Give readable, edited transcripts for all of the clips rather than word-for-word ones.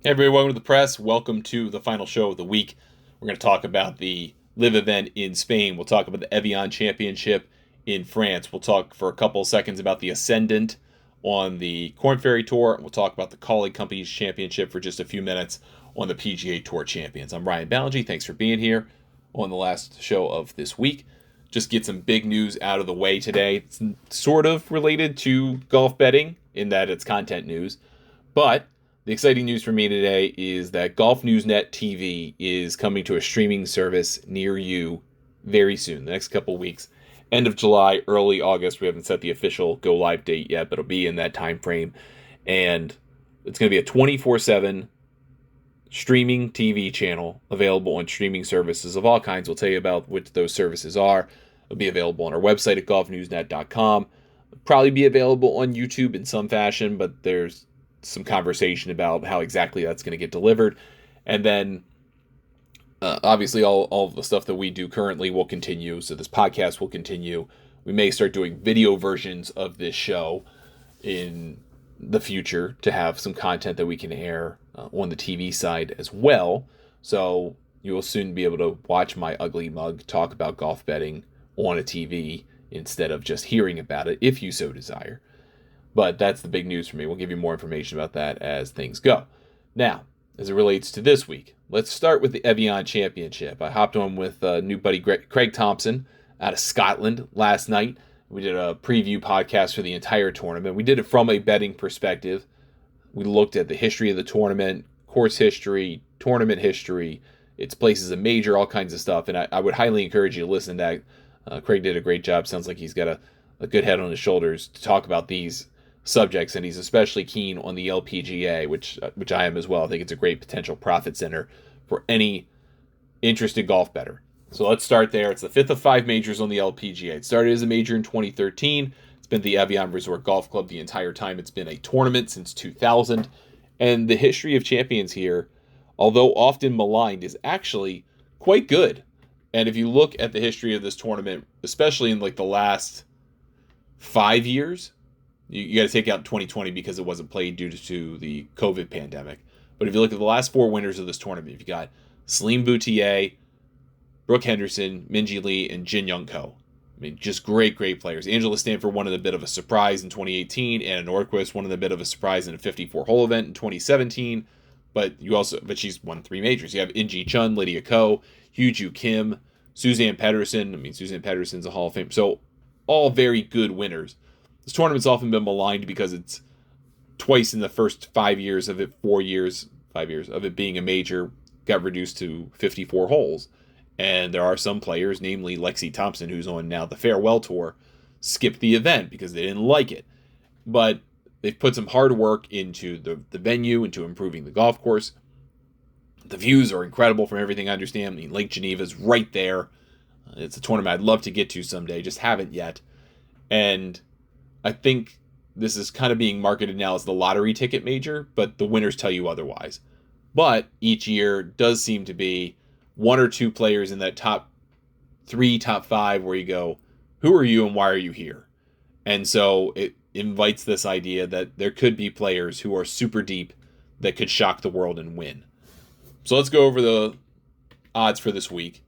Hey everybody, welcome to the press. Welcome to the final show of the week. We're going to talk about the LIV event in Spain. We'll talk about the Evian Championship in France. We'll talk for a couple of seconds about the Ascendant on the Corn Ferry Tour. We'll talk about the Kaulig Companies Championship for just a few minutes on the PGA Tour Champions. I'm Ryan Ballingy. Thanks for being here on the last show of this week. Just get some big news out of the way today. It's sort of related to golf betting in that it's content news, but the exciting news for me today is that Golf Newsnet TV is coming to a streaming service near you very soon, the next couple weeks. End of July, early August. We haven't set the official go live date yet, but it'll be in that time frame. And it's going to be a 24/7 streaming TV channel available on streaming services of all kinds. We'll tell you about what those services are. It'll be available on our website at golfnewsnet.com. It'll probably be available on YouTube in some fashion, but there's some conversation about how exactly that's going to get delivered. And then obviously all of the stuff that we do currently will continue. So this podcast will continue. We may start doing video versions of this show in the future to have some content that we can air on the TV side as well. So you will soon be able to watch my ugly mug talk about golf betting on a TV instead of just hearing about it if you so desire. But that's the big news for me. We'll give you more information about that as things go. Now, as it relates to this week, let's start with the Evian Championship. I hopped on with new buddy Craig Thompson out of Scotland last night. We did a preview podcast for the entire tournament. We did it from a betting perspective. We looked at the history of the tournament, course history, tournament history, its places a major, all kinds of stuff. And I would highly encourage you to listen to that. Craig did a great job. Sounds like he's got a good head on his shoulders to talk about these subjects, and he's especially keen on the LPGA, which I am as well. I think it's a great potential profit center for any interested golf bettor. So let's start there. It's the fifth of 5 majors on the LPGA. It started as a major in 2013. It's been the Evian Resort Golf Club the entire time. It's been a tournament since 2000. And the history of champions here, although often maligned, is actually quite good. And if you look at the history of this tournament, especially in like the last 5 years, you got to take out 2020 because it wasn't played due to the COVID pandemic. But if you look at the last 4 winners of this tournament, you've got Salim Boutier, Brooke Henderson, Minjee Lee, and Jin Young Ko. I mean, just great players. Angela Stanford won in a bit of a surprise in 2018. Anna Nordquist won in a bit of a surprise in a 54-hole event in 2017. But she's won 3 majors. You have In-Ji Chun, Lydia Ko, Hyu-Joo Kim, Suzanne Pedersen. I mean, Suzanne Pedersen's a Hall of Fame. So all very good winners. This tournament's often been maligned because it's twice in the first 5 years of it, 5 years of it being a major, got reduced to 54 holes. And there are some players, namely Lexi Thompson, who's on now the Farewell Tour, skipped the event because they didn't like it. But they've put some hard work into the venue, into improving the golf course. The views are incredible from everything I understand. I mean, Lake Geneva's right there. It's a tournament I'd love to get to someday, just haven't yet. And I think this is kind of being marketed now as the lottery ticket major, but the winners tell you otherwise. But each year does seem to be 1 or 2 players in that top 3, top 5, where you go, who are you and why are you here? And so it invites this idea that there could be players who are super deep that could shock the world and win. So let's go over the odds for this week.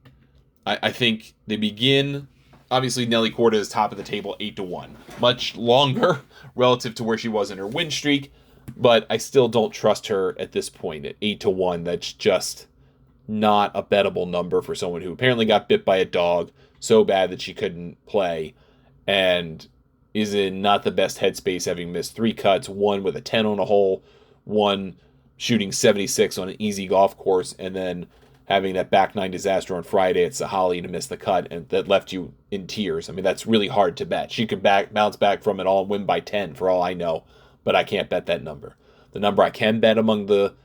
I think they begin. Obviously, Nelly Korda is top of the table, 8-1. Much longer relative to where she was in her win streak, but I still don't trust her at this point at 8-1. That's just not a bettable number for someone who apparently got bit by a dog so bad that she couldn't play and is in not the best headspace, having missed 3 cuts, 1 with a 10 on a hole, 1 shooting 76 on an easy golf course, and then having that back 9 disaster on Friday at Sahalee to miss the cut, and that left you in tears. I mean, that's really hard to bet. She could bounce back from it all and win by 10 for all I know, but I can't bet that number. The number I can bet among the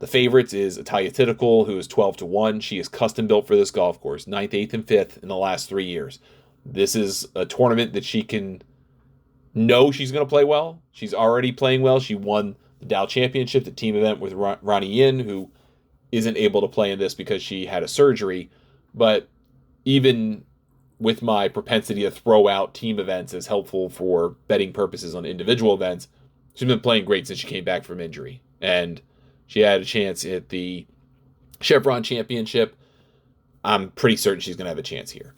favorites is Italia Titicol, who is 12-1. She is custom built for this golf course, 9th, 8th, and 5th in the last 3 years. This is a tournament that she can know she's going to play well. She's already playing well. She won the Dow Championship, the team event with Ronnie Yin, who isn't able to play in this because she had a surgery. But even with my propensity to throw out team events as helpful for betting purposes on individual events, she's been playing great since she came back from injury. And She had a chance at the Chevron Championship. I'm pretty certain she's going to have a chance here.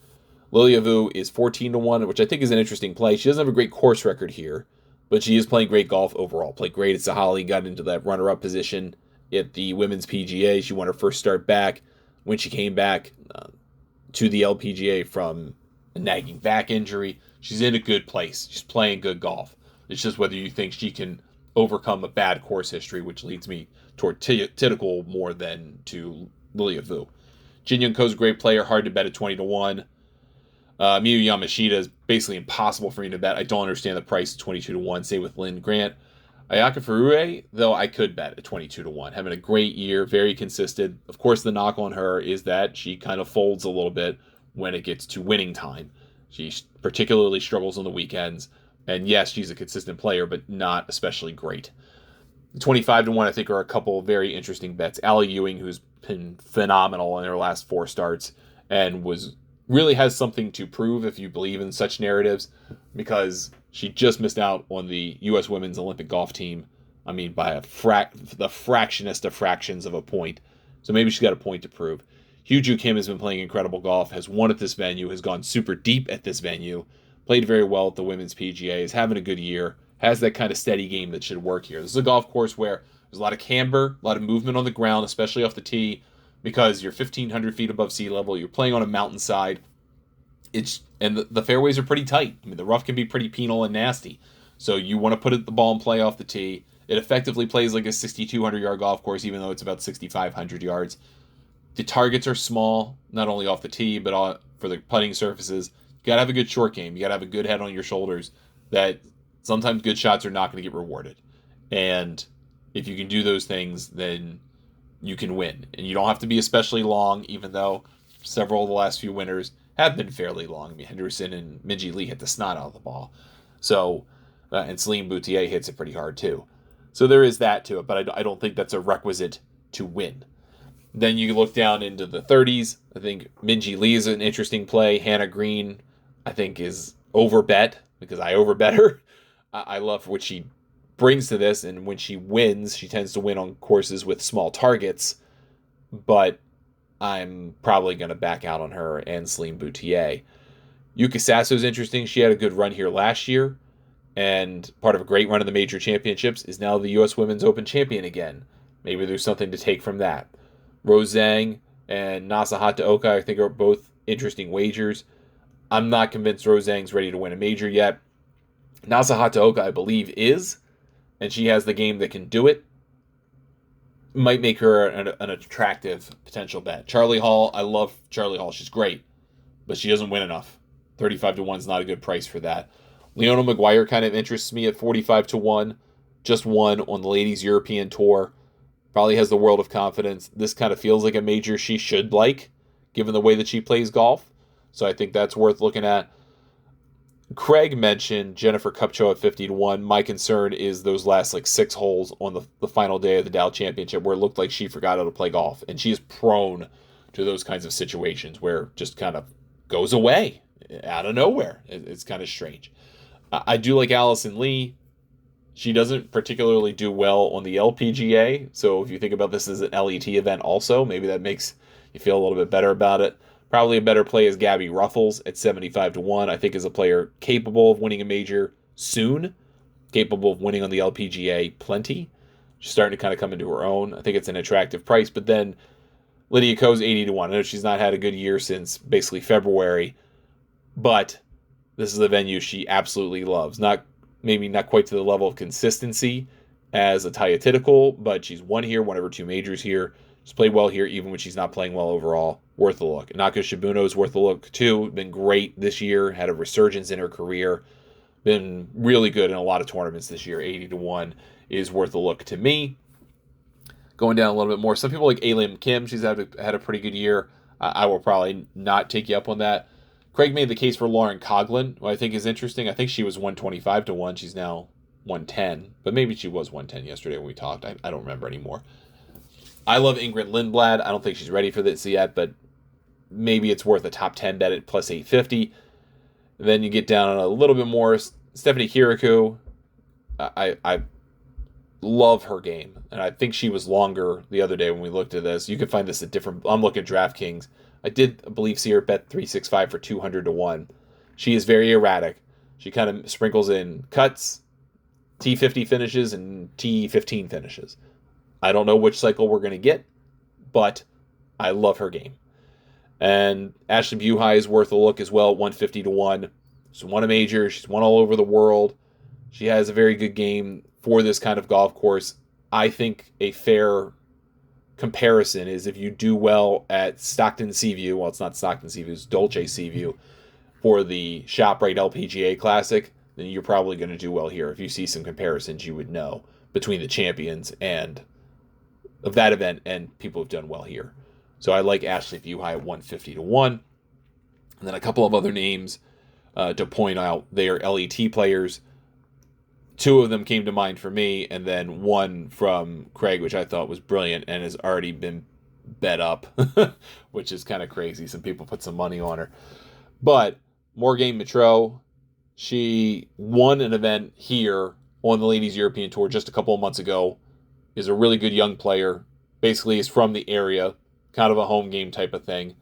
Lilia Vu is 14-1, which I think is an interesting play. She doesn't have a great course record here, but she is playing great golf overall. Played great at Sahalee, got into that runner-up position at the Women's PGA. She won her first start back when she came back to the LPGA from a nagging back injury. She's in a good place. She's playing good golf. It's just whether you think she can overcome a bad course history, which leads me toward Tickle more than to Lilia Vu. Jin Young Ko's a great player, hard to bet at 20-1. Miyu Yamashita is basically impossible for me to bet. I don't understand the price at 22-1. Same with Lynn Grant. Ayaka Furue, though, I could bet at 22-1. Having a great year, very consistent. Of course, the knock on her is that she kind of folds a little bit when it gets to winning time. She particularly struggles on the weekends. And yes, she's a consistent player, but not especially great. 25-1, I think, are a couple of very interesting bets. Allie Ewing, who's been phenomenal in her last 4 starts and really has something to prove if you believe in such narratives, because she just missed out on the U.S. Women's Olympic golf team. I mean, by the fractionest of fractions of a point. So maybe she's got a point to prove. Hyu-Joo Kim has been playing incredible golf, has won at this venue, has gone super deep at this venue, played very well at the Women's PGA, is having a good year, has that kind of steady game that should work here. This is a golf course where there's a lot of camber, a lot of movement on the ground, especially off the tee, because you're 1,500 feet above sea level, you're playing on a mountainside, and the fairways are pretty tight. I mean, the rough can be pretty penal and nasty. So you want to put the ball in play off the tee. It effectively plays like a 6,200-yard golf course, even though it's about 6,500 yards. The targets are small, not only off the tee, but for the putting surfaces. You got to have a good short game. You got to have a good head on your shoulders that sometimes good shots are not going to get rewarded. And if you can do those things, then you can win. And you don't have to be especially long, even though several of the last few winners have been fairly long. I mean, Henderson and Minjee Lee hit the snot out of the ball. So, and Celine Boutier hits it pretty hard too. So there is that to it, but I don't think that's a requisite to win. Then you look down into the 30s. I think Minjee Lee is an interesting play. Hannah Green, I think, is overbet because I overbet her. I love what she brings to this, and when she wins, she tends to win on courses with small targets, but I'm probably going to back out on her and Celine Boutier. Yuka Sasso is interesting. She had a good run here last year, and part of a great run in the major championships is now the U.S. Women's Open champion again. Maybe there's something to take from that. Rose Zhang and Nasahata Oka, I think, are both interesting wagers. I'm not convinced Rose Zhang's ready to win a major yet. Nasahata Oka, I believe, is, and she has the game that can do it. Might make her an attractive potential bet. Charlie Hall, I love Charlie Hall. She's great, but she doesn't win enough. 35-1 is not a good price for that. Leona Maguire kind of interests me at 45-1. Just won on the Ladies European Tour. Probably has the world of confidence. This kind of feels like a major she should like, given the way that she plays golf. So I think that's worth looking at. Craig mentioned Jennifer Kupcho at 50-1. My concern is those last 6 holes on the final day of the Dow Championship where it looked like she forgot how to play golf. And she is prone to those kinds of situations where it just kind of goes away out of nowhere. It's kind of strange. I do like Allison Lee. She doesn't particularly do well on the LPGA. So if you think about this as an LET event also, maybe that makes you feel a little bit better about it. Probably a better play is Gabby Ruffles at 75-1. I think is a player capable of winning a major soon, capable of winning on the LPGA plenty. She's starting to kind of come into her own. I think it's an attractive price. But then Lydia Ko's 80-1. I know she's not had a good year since basically February, but this is a venue she absolutely loves. Maybe not quite to the level of consistency as a Taya Tickle, but she's won here, won over 2 majors here. She's played well here, even when she's not playing well overall. Worth a look. Naka Shibuno is worth a look, too. Been great this year. Had a resurgence in her career. Been really good in a lot of tournaments this year. 80-1 is worth a look to me. Going down a little bit more. Some people like Alim Kim. She's had a pretty good year. I will probably not take you up on that. Craig made the case for Lauren Coughlin, who I think is interesting. I think she was 125-1. She's now 110. But maybe she was 110 yesterday when we talked. I don't remember anymore. I love Ingrid Lindblad. I don't think she's ready for this yet, but maybe it's worth a top 10 bet at plus 850. Then you get down a little bit more. Stephanie Kirikou. I Love her game. And I think she was longer the other day when we looked at this. You can find this at different... I'm looking at DraftKings. I did, I believe, see her bet 365 for 200 to 1. She is very erratic. She kind of sprinkles in cuts, T50 finishes, and T15 finishes. I don't know which cycle we're going to get, but I love her game. And Ashley Buhai is worth a look as well, 150 to 1. She's won a major. She's won all over the world. She has a very good game for this kind of golf course. I think a fair comparison is if you do well at Stockton Seaview, well, it's not Stockton Seaview, it's Dolce Seaview, for the ShopRite LPGA Classic, then you're probably going to do well here. If you see some comparisons, you would know between the champions and of that event and people who've done well here. So I like Ashley Buhai at 150 to 1. And then a couple of other names to point out. They are LET players. Two of them came to mind for me, and then one from Craig, which I thought was brilliant and has already been bet up, which is kind of crazy. Some people put some money on her. But Morgane Mitreau, she won an event here on the Ladies European Tour just a couple of months ago, is a really good young player, basically is from the area, kind of a home game type of thing.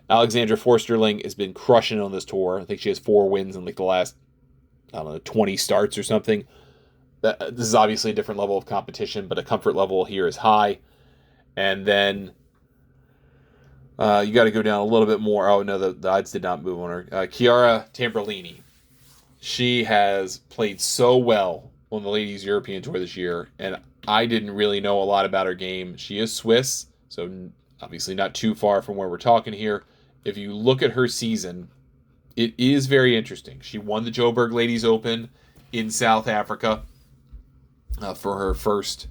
Alexandra Forsterling has been crushing on this tour. I think she has 4 wins in like the last, 20 starts or something. This is obviously a different level of competition, but a comfort level here is high. And then you got to go down a little bit more. Oh, no, the odds did not move on her. Chiara Tamberlini. She has played so well on the Ladies European Tour this year, and I didn't really know a lot about her game. She is Swiss, so obviously not too far from where we're talking here. If you look at her season, it is very interesting. She won the Joburg Ladies Open in South Africa for her first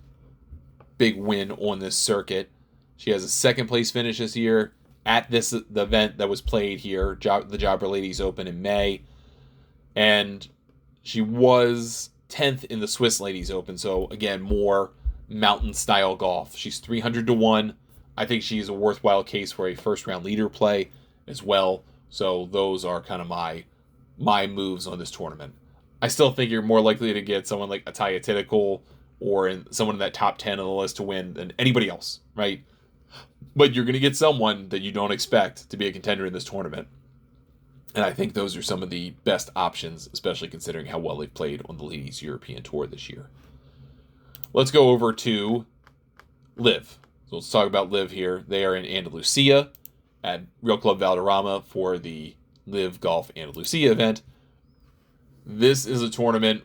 big win on this circuit. She has a second place finish this year at the event that was played here, the Jobber Ladies Open in May. And she was 10th in the Swiss Ladies Open. So again, more mountain style golf. She's 300 to 1. I think she's a worthwhile case for a first round leader play as well. So those are kind of my moves on this tournament. I still think you're more likely to get someone like Ataya Titikul or someone in that top 10 on the list to win than anybody else, right? But you're going to get someone that you don't expect to be a contender in this tournament. And I think those are some of the best options, especially considering how well they've played on the Ladies European Tour this year. Let's go over to LIV. So let's talk about LIV here. They are in Andalucia at Real Club Valderrama for the LIV Golf Andalucia event. This is a tournament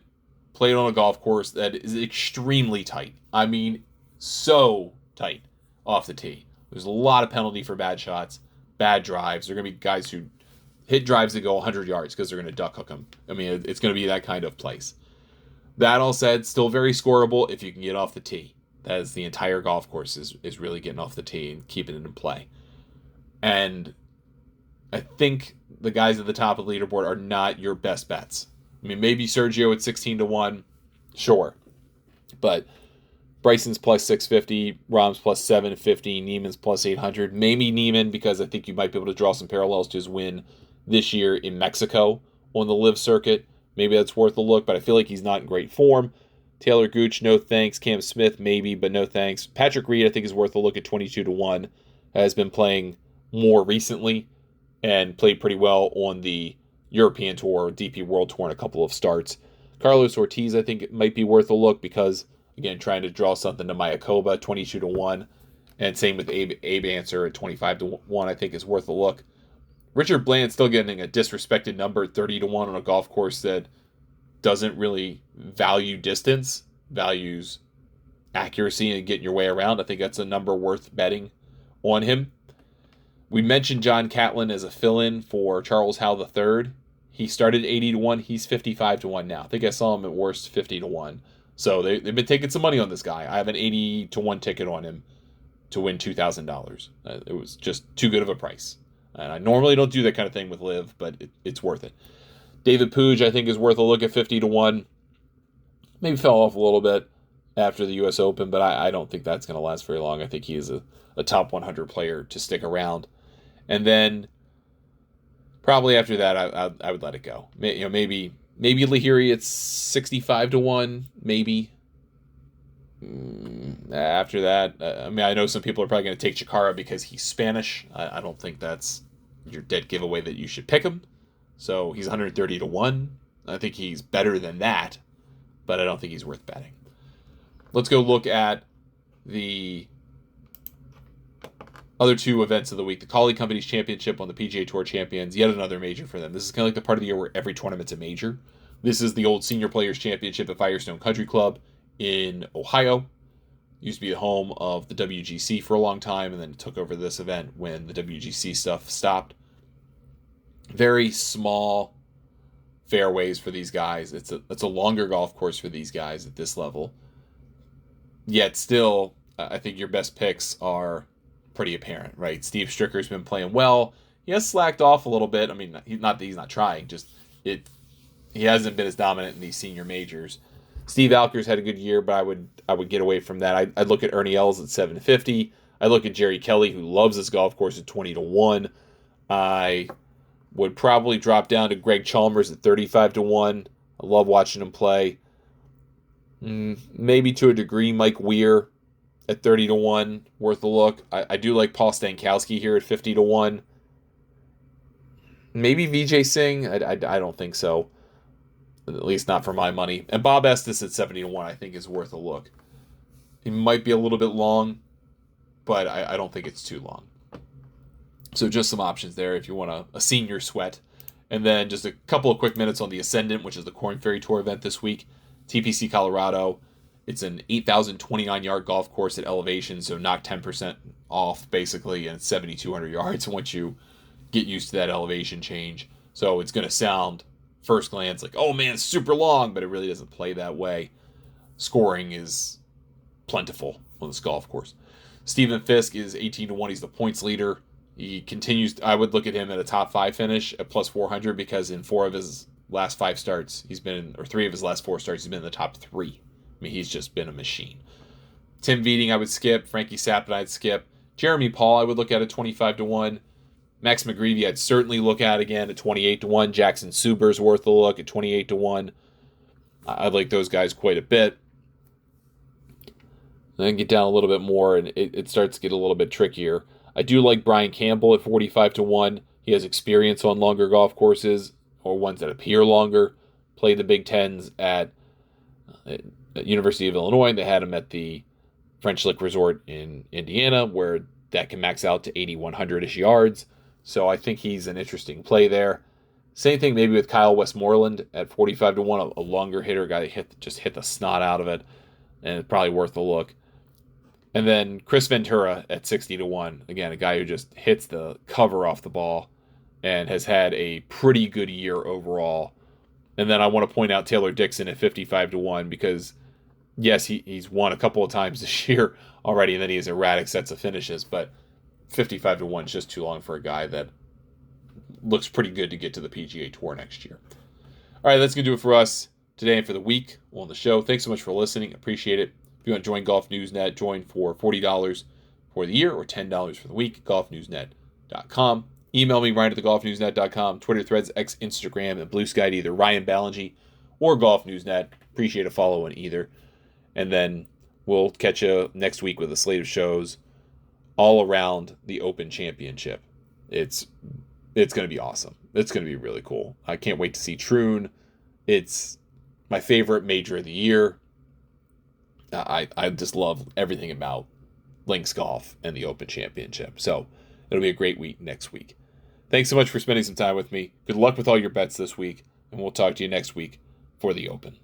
played on a golf course that is extremely tight. I mean, so tight off the tee. There's a lot of penalty for bad shots, bad drives. There are going to be guys who hit drives that go 100 yards because they're going to duck hook them. I mean, it's going to be that kind of place. That all said, still very scoreable if you can get off the tee. That is the entire golf course is really getting off the tee and keeping it in play. And I think the guys at the top of the leaderboard are not your best bets. I mean, maybe Sergio at 16 to 1, sure. But Bryson's plus 650, Rahm's plus 750, Neiman's plus 800. Maybe Neiman, because I think you might be able to draw some parallels to his win this year in Mexico on the LIV circuit. Maybe that's worth a look, but I feel like he's not in great form. Taylor Gooch, no thanks. Cam Smith, maybe, but no thanks. Patrick Reed, I think, is worth a look at 22 to 1. Has been playing more recently and played pretty well on the European Tour, DP World Tour, and a couple of starts. Carlos Ortiz, I think, it might be worth a look because, again, trying to draw something to Mayakoba, 22 to 1. And same with Abe Answer at 25 to 1, I think, is worth a look. Richard Bland still getting a disrespected number at 30 to 1 on a golf course that doesn't really value distance, values accuracy and getting your way around. I think that's a number worth betting on him. We mentioned John Catlin as a fill-in for Charles Howell III. He started 80 to 1. He's 55 to 1 now. I think I saw him at worst 50 to 1. So they've been taking some money on this guy. I have an 80 to 1 ticket on him to win $2,000. It was just too good of a price. And I normally don't do that kind of thing with LIV, but it's worth it. David Puig, I think, is worth a look at 50 to 1. Maybe fell off a little bit after the U.S. Open, but I don't think that's going to last very long. I think he is a top 100 player to stick around. And then probably after that, I would let it go. Maybe Lahiri at 65 to 1, maybe. After that, I mean, I know some people are probably going to take Chikara because he's Spanish. I don't think that's your dead giveaway that you should pick him. So he's 130 to 1. I think he's better than that, but I don't think he's worth betting. Let's go look at the other two events of the week. The Kaulig Companies Championship on the PGA Tour Champions, yet another major for them. This is kind of like the part of the year where every tournament's a major. This is the old Senior Players Championship at Firestone Country Club in Ohio. Used to be the home of the WGC for a long time, and then took over this event when the WGC stuff stopped. Very small fairways for these guys. It's a longer golf course for these guys at this level. Yet still, I think your best picks are pretty apparent, right? Steve Stricker's been playing well. He has slacked off a little bit. I mean, not that he's not trying, just he hasn't been as dominant in these senior majors. Steve Alker's had a good year, but I would get away from that. I'd look at Ernie Els at 750. I look at Jerry Kelly, who loves this golf course, at 20 to 1. I would probably drop down to Greg Chalmers at 35 to 1. I love watching him play. Maybe to a degree, Mike Weir at 30 to 1, worth a look. I do like Paul Stankowski here at 50 to 1. Maybe Vijay Singh. I don't think so. At least not for my money. And Bob Estes at 70 to 1, I think, is worth a look. He might be a little bit long, but I don't think it's too long. So just some options there if you want a senior sweat. And then just a couple of quick minutes on the Ascendant, which is the Korn Ferry Tour event this week. TPC Colorado. It's an 8,029-yard golf course at elevation, so knock 10% off, basically, and it's 7,200 yards once you get used to that elevation change. So it's going to sound, first glance, like, oh man, it's super long, but it really doesn't play that way. Scoring is plentiful on this golf course. Stephen Fisk is 18 to 1. He's the points leader. He continues, I would look at him at a top 5 finish at plus 400 because in 4 of his last 5 starts, he's been, or 3 of his last 4 starts, he's been in the top 3. I mean, he's just been a machine. Tim Vieding, I would skip. Frankie Sappin, I'd skip. Jeremy Paul, I would look at at 25 to 1. Max McGreevy, I'd certainly look at again at 28 to 1. Jackson Suber's worth a look at 28 to 1. I like those guys quite a bit. Then get down a little bit more, and it starts to get a little bit trickier. I do like Brian Campbell at 45 to 1. He has experience on longer golf courses, or ones that appear longer. Played the Big Tens at University of Illinois. They had him at the French Lick Resort in Indiana, where that can max out to 8,100-ish yards. So I think he's an interesting play there. Same thing maybe with Kyle Westmoreland at 45 to 1, a longer hitter, guy that just hit the snot out of it, and it's probably worth a look. And then Chris Ventura at 60 to 1. Again, a guy who just hits the cover off the ball and has had a pretty good year overall. And then I want to point out Taylor Dixon at 55 to 1 because, yes, he's won a couple of times this year already, and then he has erratic sets of finishes, but 55 to 1 is just too long for a guy that looks pretty good to get to the PGA Tour next year. All right, that's going to do it for us today and for the week on the show. Thanks so much for listening. Appreciate it. If you want to join Golf Newsnet, join for $40 for the year or $10 for the week, golfnewsnet.com. Email me, Ryan at thegolfnewsnet.com, Twitter, Threads, X, Instagram, and Blue Sky to either Ryan Ballingy or Golf Newsnet. Appreciate a follow on either. And then we'll catch you next week with a slate of shows all around the Open Championship. It's going to be awesome. It's going to be really cool. I can't wait to see Troon. It's my favorite major of the year. I just love everything about links golf and the Open Championship. So it'll be a great week next week. Thanks so much for spending some time with me. Good luck with all your bets this week, and we'll talk to you next week for the Open.